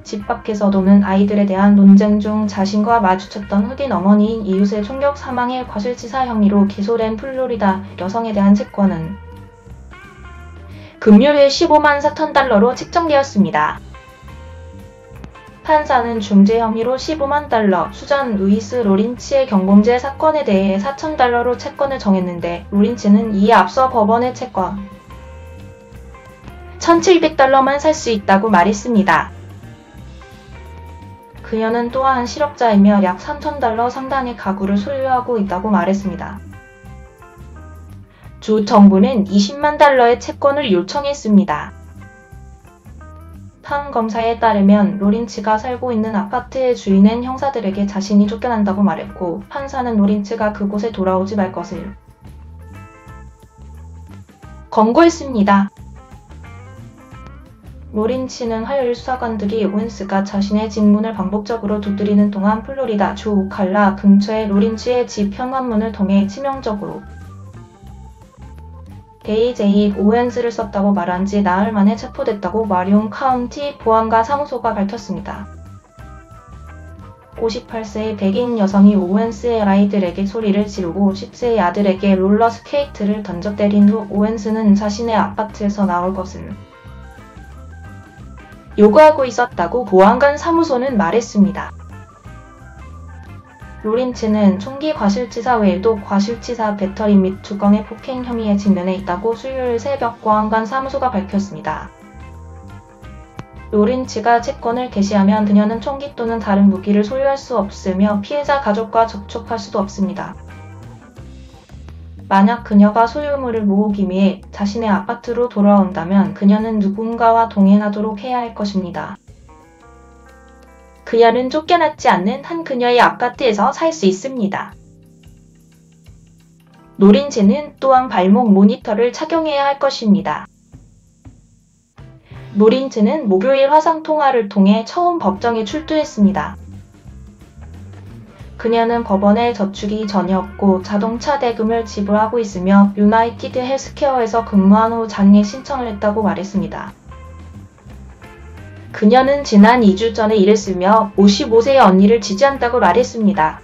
집 밖에서 노는 아이들에 대한 논쟁 중 자신과 마주쳤던 흑인 어머니인 이웃의 총격 사망의 과실치사 혐의로 기소된 플로리다 여성에 대한 채권은 금요일 15만 4천 달러로 책정되었습니다. 판사는 중재 혐의로 15만 달러, 수전 루이스 로린치의 경범죄 사건에 대해 4천 달러로 채권을 정했는데 로린치는 이에 앞서 법원의 채권 1,700달러만 살 수 있다고 말했습니다. 그녀는 또한 실업자이며 약 3,000달러 상당의 가구를 소유하고 있다고 말했습니다. 주 정부는 20만 달러의 채권을 요청했습니다. 판 검사에 따르면 로린치가 살고 있는 아파트의 주인은 형사들에게 자신이 쫓겨난다고 말했고 판사는 로린치가 그곳에 돌아오지 말 것을 권고했습니다. 로린치는 화요일 수사관들이 오웬스가 자신의 직문을 반복적으로 두드리는 동안 플로리다 주 오칼라 근처의 로린치의 집 현관문을 통해 치명적으로 AJ 오웬스를 썼다고 말한 지 나흘 만에 체포됐다고 마리온 카운티 보안과 사무소가 밝혔습니다. 58세의 백인 여성이 오웬스의 아이들에게 소리를 지르고 10세의 아들에게 롤러스케이트를 던져 때린 후 오웬스는 자신의 아파트에서 나올 것을 요구하고 있었다고 보안관 사무소는 말했습니다. 로린치는 총기 과실치사 외에도 과실치사 배터리 및 주거의 폭행 혐의에 직면해 있다고 수요일 새벽 보안관 사무소가 밝혔습니다. 로린치가 채권을 개시하면 그녀는 총기 또는 다른 무기를 소유할 수 없으며 피해자 가족과 접촉할 수도 없습니다. 만약 그녀가 소유물을 모으기 위해 자신의 아파트로 돌아온다면 그녀는 누군가와 동행하도록 해야 할 것입니다. 그녀는 쫓겨나지 않는 한 그녀의 아파트에서 살 수 있습니다. 로린치는 또한 발목 모니터를 착용해야 할 것입니다. 로린치는 목요일 화상통화를 통해 처음 법정에 출두했습니다. 그녀는 법원에 저축이 전혀 없고 자동차 대금을 지불하고 있으며 유나이티드 헬스케어에서 근무한 후 장애 신청을 했다고 말했습니다. 그녀는 지난 2주 전에 이랬으며 55세의 언니를 지지한다고 말했습니다.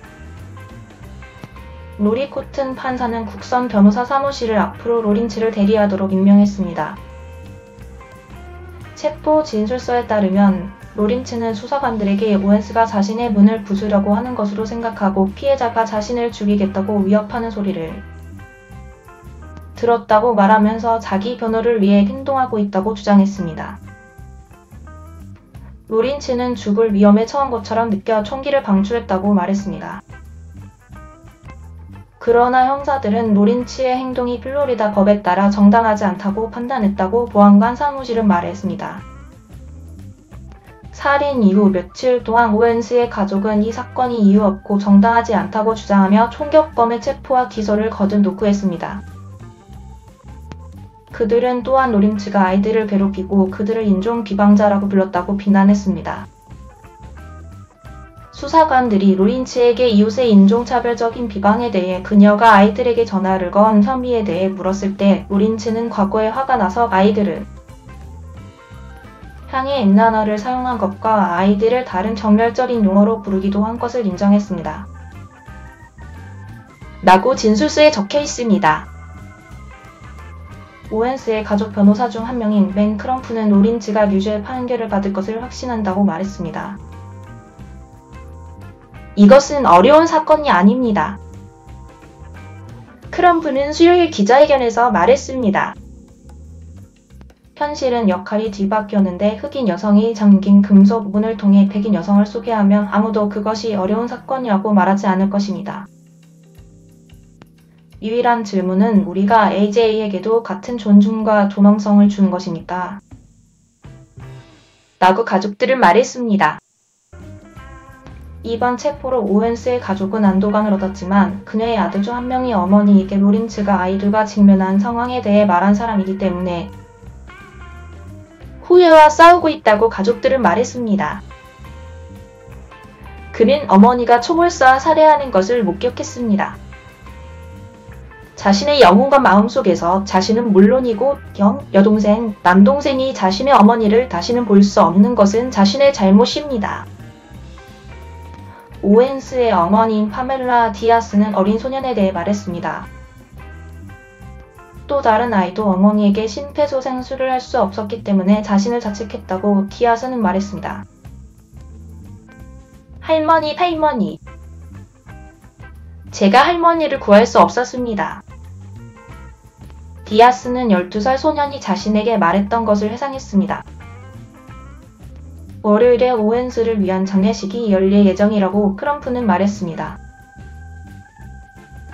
로리 코튼 판사는 국선 변호사 사무실을 앞으로 로린치를 대리하도록 임명했습니다. 체포 진술서에 따르면 로린치는 수사관들에게 오웬스가 자신의 문을 부수려고 하는 것으로 생각하고 피해자가 자신을 죽이겠다고 위협하는 소리를 들었다고 말하면서 자기 변호를 위해 행동하고 있다고 주장했습니다. 로린치는 죽을 위험에 처한 것처럼 느껴 총기를 방출했다고 말했습니다. 그러나 형사들은 로린치의 행동이 플로리다 법에 따라 정당하지 않다고 판단했다고 보안관 사무실은 말했습니다. 살인 이후 며칠 동안 오웬스의 가족은 이 사건이 이유 없고 정당하지 않다고 주장하며 총격범의 체포와 기소를 거듭 요구했습니다. 그들은 또한 로린치가 아이들을 괴롭히고 그들을 인종 비방자라고 불렀다고 비난했습니다. 수사관들이 로린치에게 이웃의 인종차별적인 비방에 대해 그녀가 아이들에게 전화를 건 혐의에 대해 물었을 때 로린치는 과거에 화가 나서 아이들을 향해 엔난어를 사용한 것과 아이들을 다른 정멸적인 용어로 부르기도 한 것을 인정했습니다. 라고 진술서에 적혀 있습니다. 오웬스의 가족 변호사 중 한 명인 맨 크럼프는 로린치가 유죄 판결을 받을 것을 확신한다고 말했습니다. 이것은 어려운 사건이 아닙니다. 크럼프는 수요일 기자회견에서 말했습니다. 현실은 역할이 뒤바뀌었는데 흑인 여성이 잠긴 금속 문을 통해 백인 여성을 소개하면 아무도 그것이 어려운 사건이라고 말하지 않을 것입니다. 유일한 질문은 우리가 AJ에게도 같은 존중과 존엄성을 주는 것입니까? 라고 가족들은 말했습니다. 이번 체포로 오웬스의 가족은 안도감을 얻었지만 그녀의 아들 중 한 명이 어머니에게 로린치가 아이들과 직면한 상황에 대해 말한 사람이기 때문에 후회와 싸우고 있다고 가족들은 말했습니다. 그는 어머니가 총을 쏴 살해하는 것을 목격했습니다. 자신의 영혼과 마음속에서 자신은 물론이고 여동생, 남동생이 자신의 어머니를 다시는 볼 수 없는 것은 자신의 잘못입니다. 오웬스의 어머니인 파멜라 디아스는 어린 소년에 대해 말했습니다. 또 다른 아이도 어머니에게 심폐소생술을 할 수 없었기 때문에 자신을 자책했다고 디아스는 말했습니다. 할머니. 제가 할머니를 구할 수 없었습니다. 디아스는 12살 소년이 자신에게 말했던 것을 회상했습니다. 월요일에 오웬스를 위한 장례식이 열릴 예정이라고 크럼프는 말했습니다.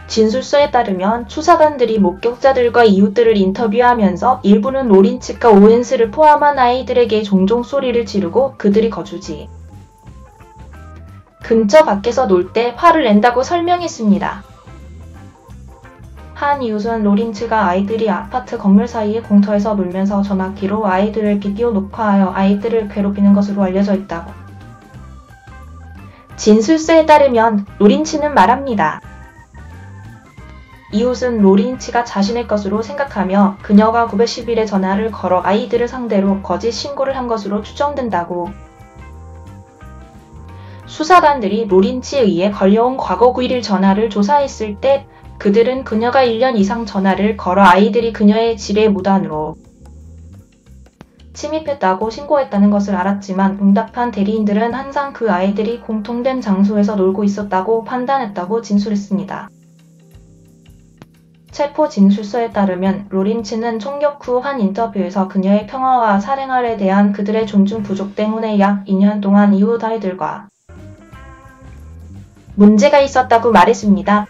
진술서에 따르면 수사관들이 목격자들과 이웃들을 인터뷰하면서 일부는 로린츠가 오웬스를 포함한 아이들에게 종종 소리를 지르고 그들이 거주지 근처 밖에서 놀 때 화를 낸다고 설명했습니다. 한 이웃은 로린츠가 아이들이 아파트 건물 사이의 공터에서 놀면서 전화기로 아이들을 비디오 녹화하여 아이들을 괴롭히는 것으로 알려져 있다고. 진술서에 따르면 로린츠는 말합니다. 이웃은 로린츠가 자신의 것으로 생각하며 그녀가 911에 전화를 걸어 아이들을 상대로 거짓 신고를 한 것으로 추정된다고. 수사관들이 로린츠에 의해 걸려온 과거 911 전화를 조사했을 때 그들은 그녀가 1년 이상 전화를 걸어 아이들이 그녀의 집에 무단으로 침입했다고 신고했다는 것을 알았지만 응답한 대리인들은 항상 그 아이들이 공통된 장소에서 놀고 있었다고 판단했다고 진술했습니다. 체포 진술서에 따르면 로린츠는 총격 후 한 인터뷰에서 그녀의 평화와 사생활에 대한 그들의 존중 부족 때문에 약 2년 동안 이웃 아이들과 문제가 있었다고 말했습니다.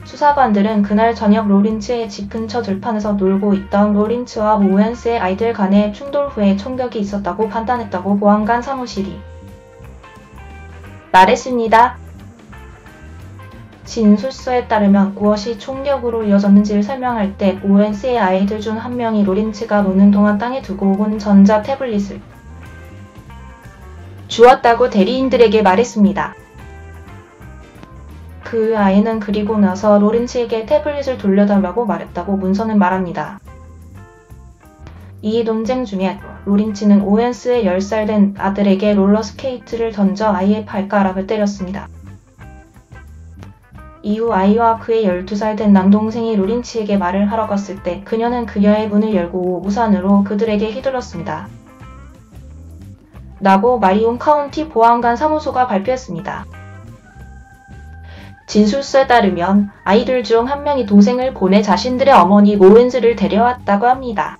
수사관들은 그날 저녁 로린츠의 집 근처 들판에서 놀고 있던 로린츠와 오웬스의 아이들 간의 충돌 후에 총격이 있었다고 판단했다고 보안관 사무실이 말했습니다. 진술서에 따르면 무엇이 총격으로 이어졌는지를 설명할 때 오웬스의 아이들 중 한 명이 로린츠가 노는 동안 땅에 두고 온 전자 태블릿을 주었다고 대리인들에게 말했습니다. 그 아이는 그리고 나서 로린츠에게 태블릿을 돌려달라고 말했다고 문서는 말합니다. 이 논쟁 중에 로린츠는 오웬스의 10살 된 아들에게 롤러스케이트를 던져 아이의 발가락을 때렸습니다. 이후 아이와 그의 12살 된 남동생이 로린츠에게 말을 하러 갔을 때 그녀는 그녀의 문을 열고 우산으로 그들에게 휘둘렀습니다. 라고 마리온 카운티 보안관 사무소가 발표했습니다. 진술서에 따르면 아이들 중 한 명이 동생을 보내 자신들의 어머니 오웬스를 데려왔다고 합니다.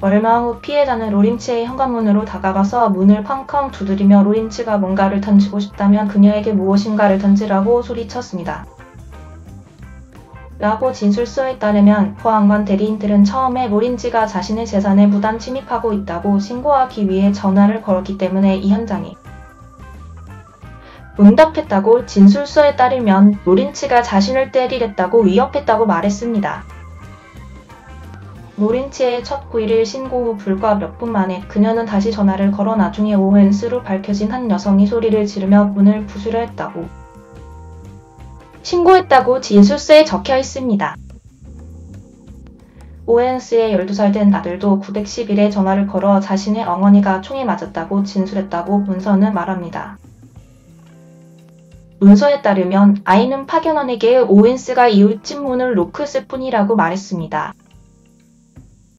얼마 후 피해자는 로린츠의 현관문으로 다가가서 문을 쾅쾅 두드리며 로린츠가 뭔가를 던지고 싶다면 그녀에게 무엇인가를 던지라고 소리쳤습니다. 라고 진술서에 따르면 보안관 대리인들은 처음에 로린츠가 자신의 재산에 무단 침입하고 있다고 신고하기 위해 전화를 걸었기 때문에 이 현장에 응답했다고 진술서에 따르면 로린츠가 자신을 때리겠다고 위협했다고 말했습니다. 로린츠의 첫 9.11 신고 후 불과 몇 분 만에 그녀는 다시 전화를 걸어 나중에 오웬스로 밝혀진 한 여성이 소리를 지르며 문을 부수려 했다고 신고했다고 진술서에 적혀 있습니다. 오웬스의 12살 된 아들도 911에 전화를 걸어 자신의 어머니가 총에 맞았다고 진술했다고 문서는 말합니다. 문서에 따르면 아이는 파견원에게 오웬스가 이웃집 문을 노크했을 뿐이라고 말했습니다.